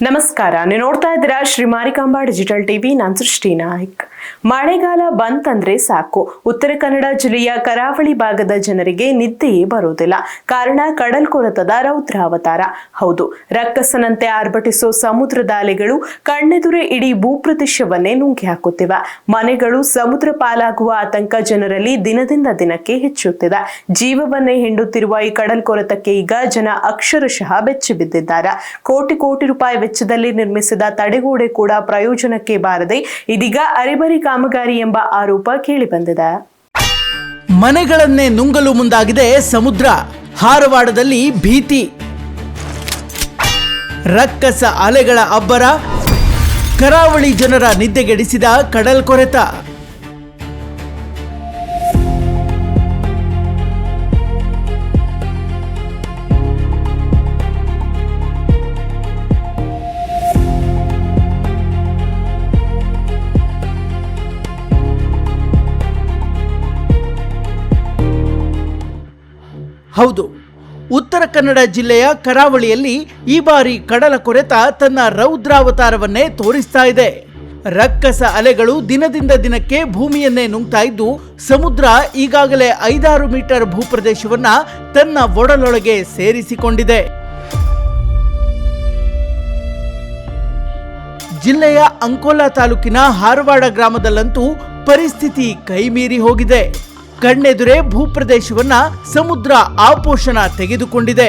ನಮಸ್ಕಾರ, ನೀವು ನೋಡ್ತಾ ಇದ್ದೀರಾ ಶ್ರೀ ಮಾರಿಕಾಂಬಾ ಡಿಜಿಟಲ್ ಟಿವಿ. ನಾನು ಸೃಷ್ಟಿ ನಾಯ್ಕ್. ಮಳೆಗಾಲ ಬಂತಂದ್ರೆ ಸಾಕು, ಉತ್ತರ ಕನ್ನಡ ಜಿಲ್ಲೆಯ ಕರಾವಳಿ ಭಾಗದ ಜನರಿಗೆ ನಿದ್ದೆಯೇ ಬರುವುದಿಲ್ಲ. ಕಾರಣ ಕಡಲ್ಕೊರೆತದ ರೌದ್ರಾವತಾರ. ಹೌದು, ರಕ್ಕಸನಂತೆ ಆರ್ಭಟಿಸೋ ಸಮುದ್ರದ ಅಲೆಗಳು ಕಣ್ಣೆದುರೇ ಇಡೀ ಭೂಪ್ರದೇಶವನ್ನೇ ನುಂಗಿ ಹಾಕುತ್ತಿವೆ. ಮನೆಗಳು ಸಮುದ್ರ ಪಾಲಾಗುವ ಆತಂಕ ಜನರಲ್ಲಿ ದಿನದಿಂದ ದಿನಕ್ಕೆ ಹೆಚ್ಚುತ್ತಿದೆ. ಜೀವವನ್ನೇ ಹಿಂಡುತ್ತಿರುವ ಈ ಕಡಲ್ಕೊರೆತಕ್ಕೆ ಈಗ ಜನ ಅಕ್ಷರಶಃ ಬೆಚ್ಚಿ ಬಿದ್ದಿದ್ದಾರೆ. ಕೋಟಿ ಕೋಟಿ ರೂಪಾಯಿ ವೆಚ್ಚದಲ್ಲಿ ನಿರ್ಮಿಸಿದ ತಡೆಗೋಡೆ ಕೂಡ ಪ್ರಯೋಜನಕ್ಕೆ ಬಾರದೆ ಇದೀಗ ಅರೆಬರಿ ಕಾಮಗಾರಿ ಎಂಬ ಆರೋಪ ಕೇಳಿಬಂದಿದೆ. ಮನೆಗಳನ್ನೇ ನುಂಗಲು ಮುಂದಾಗಿದೆ ಸಮುದ್ರ. ಹಾರವಾಡದಲ್ಲಿ ಭೀತಿ. ರಕ್ಕಸ ಅಲೆಗಳ ಅಬ್ಬರ. ಕರಾವಳಿ ಜನರ ನಿದ್ದೆಗೆಡಿಸಿದ ಕಡಲ್ಕೊರೆತ. ಹೌದು, ಉತ್ತರ ಕನ್ನಡ ಜಿಲ್ಲೆಯ ಕರಾವಳಿಯಲ್ಲಿ ಈ ಬಾರಿ ಕಡಲ ಕೊರೆತ ತನ್ನ ರೌದ್ರಾವತಾರವನ್ನೇ ತೋರಿಸ್ತಾ ಇದೆ. ರಕ್ಕಸ ಅಲೆಗಳು ದಿನದಿಂದ ದಿನಕ್ಕೆ ಭೂಮಿಯನ್ನೇ ನುಂಗ್ತಾ ಇದ್ದು, ಸಮುದ್ರ ಈಗಾಗಲೇ 5-6 ಮೀಟರ್ ಭೂಪ್ರದೇಶವನ್ನ ತನ್ನ ಒಡಲೊಳಗೆ ಸೇರಿಸಿಕೊಂಡಿದೆ. ಜಿಲ್ಲೆಯ ಅಂಕೋಲಾ ತಾಲೂಕಿನ ಹಾರವಾಡ ಗ್ರಾಮದಲ್ಲಂತೂ ಪರಿಸ್ಥಿತಿ ಕೈಮೀರಿ ಹೋಗಿದೆ. ಕಣ್ಣೆದುರೇ ಭೂಪ್ರದೇಶವನ್ನ ಸಮುದ್ರ ಆಪೋಷಣ ತೆಗೆದುಕೊಂಡಿದೆ.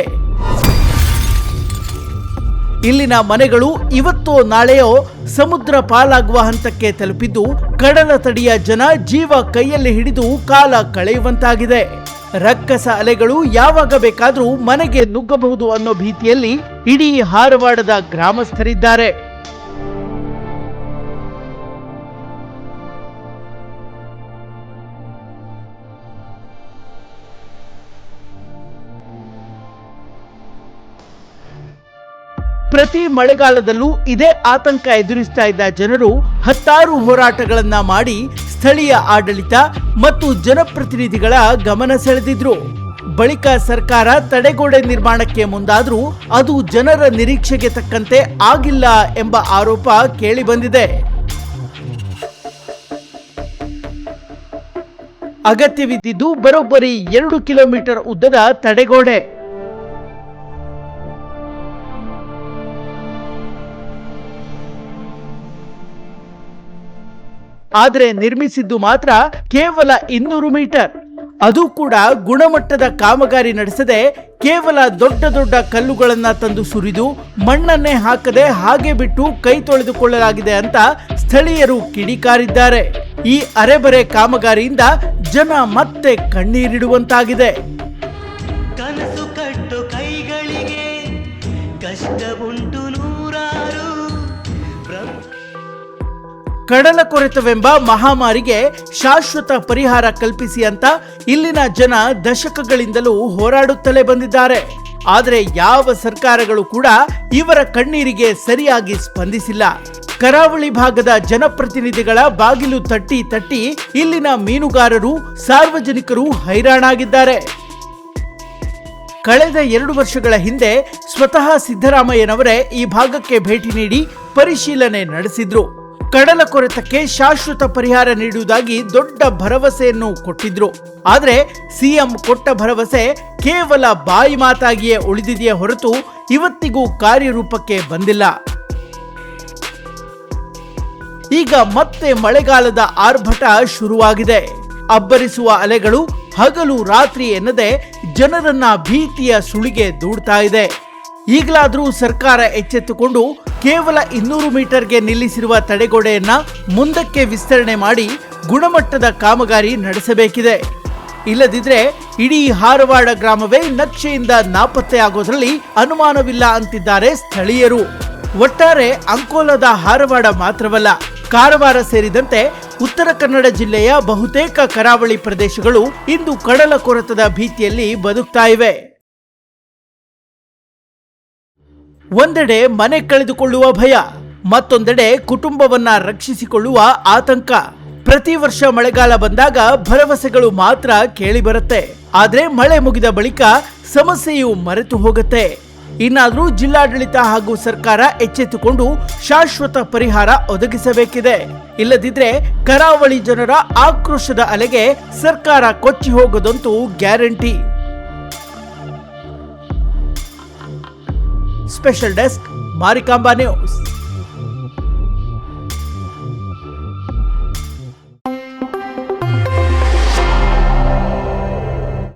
ಇಲ್ಲಿನ ಮನೆಗಳು ಇವತ್ತೋ ನಾಳೆಯೋ ಸಮುದ್ರ ಪಾಲಾಗುವ ಹಂತಕ್ಕೆ ತಲುಪಿದ್ದು, ಕಡಲ ತಡಿಯ ಜನ ಜೀವ ಕೈಯಲ್ಲಿ ಹಿಡಿದು ಕಾಲ ಕಳೆಯುವಂತಾಗಿದೆ. ರಕ್ಕಸ ಅಲೆಗಳು ಯಾವಾಗ ಬೇಕಾದರೂ ಮನೆಗೆ ನುಗ್ಗಬಹುದು ಅನ್ನೋ ಭೀತಿಯಲ್ಲಿ ಇಡೀ ಹಾರವಾಡದ ಗ್ರಾಮಸ್ಥರಿದ್ದಾರೆ. ಪ್ರತಿ ಮಳೆಗಾಲದಲ್ಲೂ ಇದೇ ಆತಂಕ ಎದುರಿಸ್ತಾ ಇದ್ದ ಜನರು 10 ಹೋರಾಟಗಳನ್ನ ಮಾಡಿ ಸ್ಥಳೀಯ ಆಡಳಿತ ಮತ್ತು ಜನಪ್ರತಿನಿಧಿಗಳ ಗಮನ ಸೆಳೆದಿದ್ರು. ಬಳಿಕ ಸರ್ಕಾರ ತಡೆಗೋಡೆ ನಿರ್ಮಾಣಕ್ಕೆ ಮುಂದಾದ್ರೂ ಅದು ಜನರ ನಿರೀಕ್ಷೆಗೆ ತಕ್ಕಂತೆ ಆಗಿಲ್ಲ ಎಂಬ ಆರೋಪ ಕೇಳಿ ಬಂದಿದೆ. ಅಗತ್ಯವಿದ್ದಿದ್ದು ಬರೋಬ್ಬರಿ 2 ಕಿಲೋಮೀಟರ್ ಉದ್ದದ ತಡೆಗೋಡೆ. ಆದರೆ ನಿರ್ಮಿಸಿದ್ದು ಮಾತ್ರ ಕೇವಲ 200 ಮೀಟರ್. ಅದು ಕೂಡ ಗುಣಮಟ್ಟದ ಕಾಮಗಾರಿ ನಡೆಸದೆ ಕೇವಲ ದೊಡ್ಡ ದೊಡ್ಡ ಕಲ್ಲುಗಳನ್ನ ತಂದು ಸುರಿದು ಮಣ್ಣನ್ನೇ ಹಾಕದೆ ಹಾಗೆ ಬಿಟ್ಟು ಕೈ ತೊಳೆದುಕೊಳ್ಳಲಾಗಿದೆ ಅಂತ ಸ್ಥಳೀಯರು ಕಿಡಿಕಾರಿದ್ದಾರೆ. ಈ ಅರೆಬರೆ ಕಾಮಗಾರಿಯಿಂದ ಜನ ಮತ್ತೆ ಕಣ್ಣೀರಿಡುವಂತಾಗಿದೆ. ಕನಸು ಕಟ್ಟು ಕೈಗಳಿಗೆ ಕಷ್ಟವುಂಟು ನೂರಾರು. ಕಡಲ ಕೊರೆತವೆಂಬ ಮಹಾಮಾರಿಗೆ ಶಾಶ್ವತ ಪರಿಹಾರ ಕಲ್ಪಿಸಿ ಅಂತ ಇಲ್ಲಿನ ಜನ ದಶಕಗಳಿಂದಲೂ ಹೋರಾಡುತ್ತಲೇ ಬಂದಿದ್ದಾರೆ. ಆದರೆ ಯಾವ ಸರ್ಕಾರಗಳು ಕೂಡ ಇವರ ಕಣ್ಣೀರಿಗೆ ಸರಿಯಾಗಿ ಸ್ಪಂದಿಸಿಲ್ಲ. ಕರಾವಳಿ ಭಾಗದ ಜನಪ್ರತಿನಿಧಿಗಳ ಬಾಗಿಲು ತಟ್ಟಿ ತಟ್ಟಿ ಇಲ್ಲಿನ ಮೀನುಗಾರರು, ಸಾರ್ವಜನಿಕರು ಹೈರಾಣಾಗಿದ್ದಾರೆ. ಕಳೆದ 2 ವರ್ಷಗಳ ಹಿಂದೆ ಸ್ವತಃ ಸಿದ್ದರಾಮಯ್ಯನವರೇ ಈ ಭಾಗಕ್ಕೆ ಭೇಟಿ ನೀಡಿ ಪರಿಶೀಲನೆ ನಡೆಸಿದ್ರು. ಕಡಲ ಕೊರೆತಕ್ಕೆ ಶಾಶ್ವತ ಪರಿಹಾರ ನೀಡುವುದಾಗಿ ದೊಡ್ಡ ಭರವಸೆಯನ್ನು ಕೊಟ್ಟಿದ್ರು. ಆದರೆ ಸಿಎಂ ಕೊಟ್ಟ ಭರವಸೆ ಕೇವಲ ಬಾಯಿ ಮಾತಾಗಿಯೇ ಉಳಿದಿದೆಯೇ ಹೊರತು ಇವತ್ತಿಗೂ ಕಾರ್ಯರೂಪಕ್ಕೆ ಬಂದಿಲ್ಲ. ಈಗ ಮತ್ತೆ ಮಳೆಗಾಲದ ಆರ್ಭಟ ಶುರುವಾಗಿದೆ. ಅಬ್ಬರಿಸುವ ಅಲೆಗಳು ಹಗಲು ರಾತ್ರಿ ಎನ್ನದೆ ಜನರನ್ನ ಭೀತಿಯ ಸುಳಿಗೆ ದೂಡ್ತಾ ಇದೆ. ಈಗಲಾದರೂ ಸರ್ಕಾರ ಎಚ್ಚೆತ್ತುಕೊಂಡು ಕೇವಲ 200 ಮೀಟರ್ಗೆ ನಿಲ್ಲಿಸಿರುವ ತಡೆಗೋಡೆಯನ್ನ ಮುಂದಕ್ಕೆ ವಿಸ್ತರಣೆ ಮಾಡಿ ಗುಣಮಟ್ಟದ ಕಾಮಗಾರಿ ನಡೆಸಬೇಕಿದೆ. ಇಲ್ಲದಿದ್ರೆ ಇಡೀ ಹಾರವಾಡ ಗ್ರಾಮವೇ ನಕ್ಷೆಯಿಂದ ನಾಪತ್ತೆಯಾಗೋದ್ರಲ್ಲಿ ಅನುಮಾನವಿಲ್ಲ ಅಂತಿದ್ದಾರೆ ಸ್ಥಳೀಯರು. ಒಟ್ಟಾರೆ ಅಂಕೋಲದ ಹಾರವಾಡ ಮಾತ್ರವಲ್ಲ, ಕಾರವಾರ ಸೇರಿದಂತೆ ಉತ್ತರ ಕನ್ನಡ ಜಿಲ್ಲೆಯ ಬಹುತೇಕ ಕರಾವಳಿ ಪ್ರದೇಶಗಳು ಇಂದು ಕಡಲ ಕೊರೆತದ ಭೀತಿಯಲ್ಲಿ ಬದುಕ್ತಾ ಇವೆ. ಒಂದೆಡೆ ಮನೆ ಕಳೆದುಕೊಳ್ಳುವ ಭಯ, ಮತ್ತೊಂದೆಡೆ ಕುಟುಂಬವನ್ನ ರಕ್ಷಿಸಿಕೊಳ್ಳುವ ಆತಂಕ. ಪ್ರತಿ ವರ್ಷ ಮಳೆಗಾಲ ಬಂದಾಗ ಭರವಸೆಗಳು ಮಾತ್ರ ಕೇಳಿ ಬರುತ್ತೆ. ಆದ್ರೆ ಮಳೆ ಮುಗಿದ ಬಳಿಕ ಸಮಸ್ಯೆಯು ಮರೆತು ಹೋಗುತ್ತೆ. ಇನ್ನಾದರೂ ಜಿಲ್ಲಾಡಳಿತ ಹಾಗೂ ಸರ್ಕಾರ ಎಚ್ಚೆತ್ತುಕೊಂಡು ಶಾಶ್ವತ ಪರಿಹಾರ ಒದಗಿಸಬೇಕಿದೆ. ಇಲ್ಲದಿದ್ರೆ ಕರಾವಳಿ ಜನರ ಆಕ್ರೋಶದ ಅಲೆಗೆ ಸರ್ಕಾರ ಕೊಚ್ಚಿ ಹೋಗೋದಂತೂ guarantee. Special desk Marikamba news.